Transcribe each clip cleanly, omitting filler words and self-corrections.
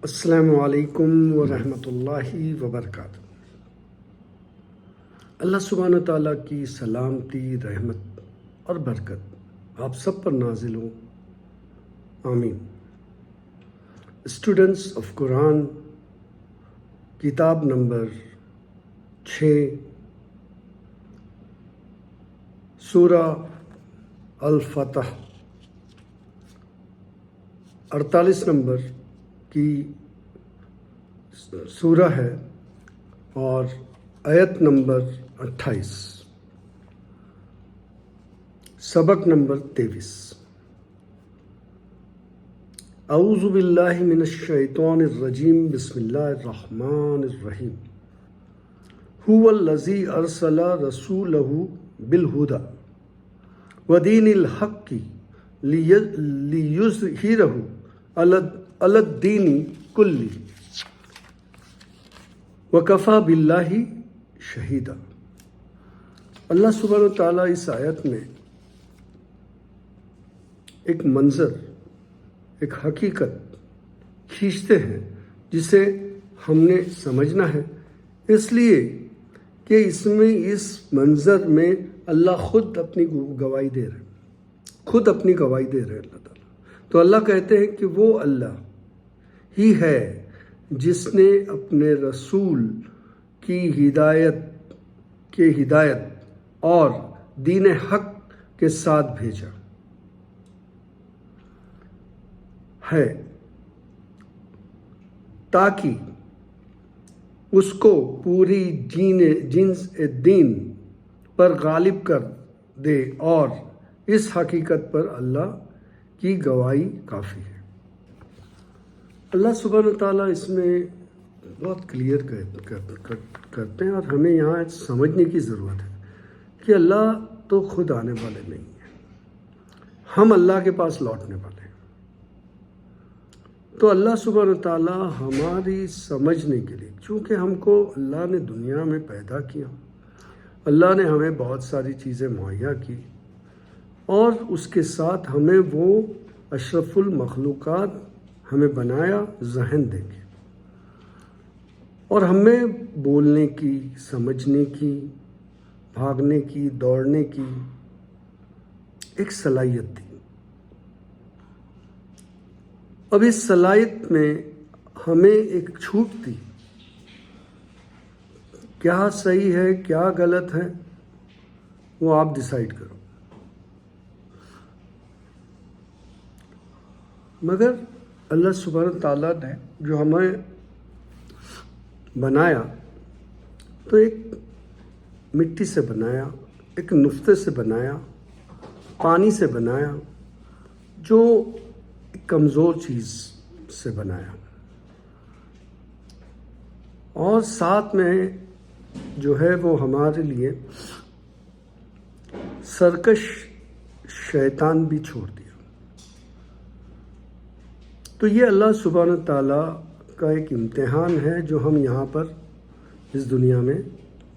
السلام علیکم ورحمۃ اللہ وبرکاتہ۔ اللہ سبحانہ تعالیٰ کی سلامتی، رحمت اور برکت آپ سب پر نازل ہو، آمین۔ اسٹوڈنٹس آف قرآن، کتاب نمبر 6، سورہ الفتح، 48 نمبر کی سورہ ہے اور آیت نمبر 28، سبق نمبر 23۔ اعوذ باللہ من الشیطان الرجیم، بسم اللہ الرحمن الرحیم۔ هو الذی ارسل رسولہ بالہدی ودین الحق لیظہرہ علی الدین کلہ وکفی باللہ شہیدا۔ اللہ سبحانہ وتعالیٰ اس آیت میں ایک منظر، ایک حقیقت کھینچتے ہیں جسے ہم نے سمجھنا ہے، اس لیے کہ اس منظر میں اللہ خود اپنی گواہی دے رہے ہیں، اللہ تعالیٰ۔ تو اللہ کہتے ہیں کہ وہ اللہ ہی ہے جس نے اپنے رسول کی ہدایت اور دین حق کے ساتھ بھیجا ہے تاکہ اس کو پوری جنس دین پر غالب کر دے، اور اس حقیقت پر اللہ کی گواہی کافی ہے۔ اللہ سبحانہ تعالیٰ اس میں بہت کلیئر کرتے ہیں، اور ہمیں یہاں سمجھنے کی ضرورت ہے کہ اللہ تو خود آنے والے نہیں ہیں، ہم اللہ کے پاس لوٹنے والے ہیں۔ تو اللہ سبحانہ تعالیٰ ہماری سمجھنے کے لیے، چونکہ ہم کو اللہ نے دنیا میں پیدا کیا، اللہ نے ہمیں بہت ساری چیزیں مہیا کی، اور اس کے ساتھ ہمیں وہ اشرف المخلوقات ہمیں بنایا ذہن دے کے، اور ہمیں بولنے کی، سمجھنے کی، بھاگنے کی، دوڑنے کی ایک صلاحیت دی۔ اب اس صلاحیت میں ہمیں ایک چھوٹ دی، کیا صحیح ہے کیا غلط ہے وہ آپ ڈیسائیڈ کرو۔ مگر اللہ سبحانہ تعالیٰ نے جو ہمیں بنایا تو ایک مٹی سے بنایا، ایک نطفے سے بنایا، پانی سے بنایا، جو ایک کمزور چیز سے بنایا، اور ساتھ میں جو ہے وہ ہمارے لیے سرکش شیطان بھی چھوڑ دیا۔ تو یہ اللہ سبحانہ تعالیٰ کا ایک امتحان ہے جو ہم یہاں پر اس دنیا میں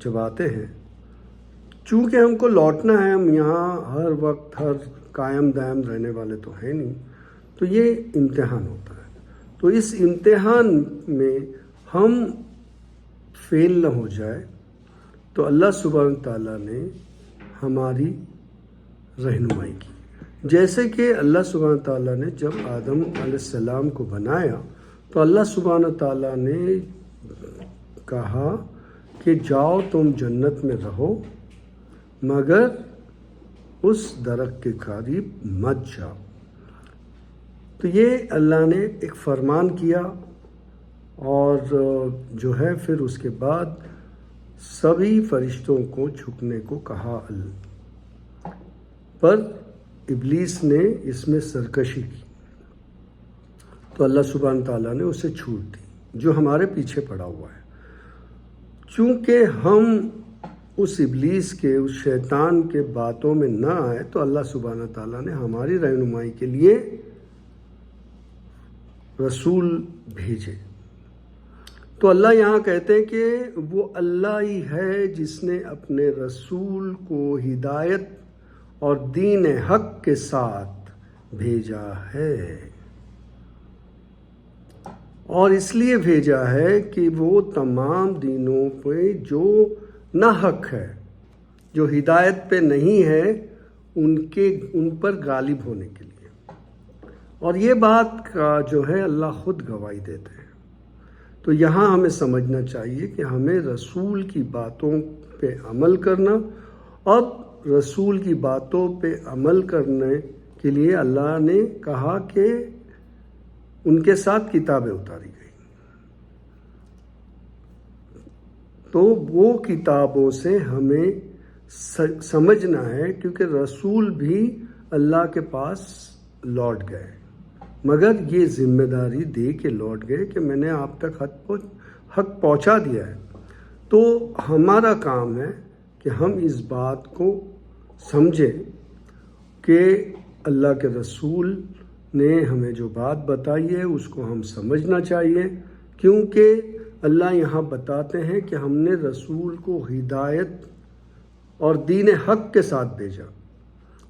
جب آتے ہیں، چونکہ ہم کو لوٹنا ہے، ہم یہاں ہر وقت ہر قائم دائم رہنے والے تو ہیں نہیں، تو یہ امتحان ہوتا ہے۔ تو اس امتحان میں ہم فیل نہ ہو جائے تو اللہ سبحانہ تعالیٰ نے ہماری رہنمائی کی۔ جیسے کہ اللہ سبحانہ تعالیٰ نے جب آدم علیہ السلام کو بنایا تو اللہ سبحانہ تعالیٰ نے کہا کہ جاؤ تم جنت میں رہو، مگر اس درخت کے قریب مت جاؤ۔ تو یہ اللہ نے ایک فرمان کیا، اور جو ہے پھر اس کے بعد سبھی فرشتوں کو جھکنے کو کہا، پر ابلیس نے اس میں سرکشی کی، تو اللہ سبحانہ تعالیٰ نے اسے چھوٹ دی، جو ہمارے پیچھے پڑا ہوا ہے۔ چونکہ ہم اس ابلیس کے، اس شیطان کے باتوں میں نہ آئے تو اللہ سبحانہ تعالیٰ نے ہماری رہنمائی کے لیے رسول بھیجے۔ تو اللہ یہاں کہتے ہیں کہ وہ اللہ ہی ہے جس نے اپنے رسول کو ہدایت اور دین حق کے ساتھ بھیجا ہے، اور اس لیے بھیجا ہے کہ وہ تمام دینوں پہ جو نہ حق ہے، جو ہدایت پہ نہیں ہے، ان پر غالب ہونے کے لیے۔ اور یہ بات کا جو ہے اللہ خود گواہی دیتے ہیں۔ تو یہاں ہمیں سمجھنا چاہیے کہ ہمیں رسول کی باتوں پہ عمل کرنا، اور رسول کی باتوں پہ عمل کرنے کے لیے اللہ نے کہا کہ ان کے ساتھ کتابیں اتاری گئی، تو وہ کتابوں سے ہمیں سمجھنا ہے، کیونکہ رسول بھی اللہ کے پاس لوٹ گئے، مگر یہ ذمہ داری دے کے لوٹ گئے کہ میں نے آپ تک حق پہنچا دیا ہے۔ تو ہمارا کام ہے کہ ہم اس بات کو سمجھیں کہ اللہ کے رسول نے ہمیں جو بات بتائی ہے اس کو ہم سمجھنا چاہیے، کیونکہ اللہ یہاں بتاتے ہیں کہ ہم نے رسول کو ہدایت اور دین حق کے ساتھ بھیجا۔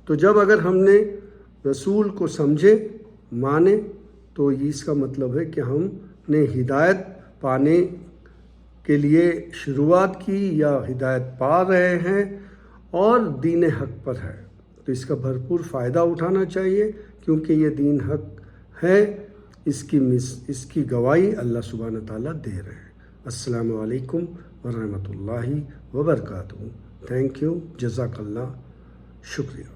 تو جب اگر ہم نے رسول کو سمجھے، مانے، تو اس کا مطلب ہے کہ ہم نے ہدایت پانے کے لیے شروعات کی یا ہدایت پا رہے ہیں اور دین حق پر ہے۔ تو اس کا بھرپور فائدہ اٹھانا چاہیے، کیونکہ یہ دین حق ہے، اس کی گواہی اللہ سبحانہ تعالیٰ دے رہے ہیں۔ السلام علیکم ورحمۃ اللہ وبرکاتہ۔ تھینک یو، جزاک اللہ، شکریہ۔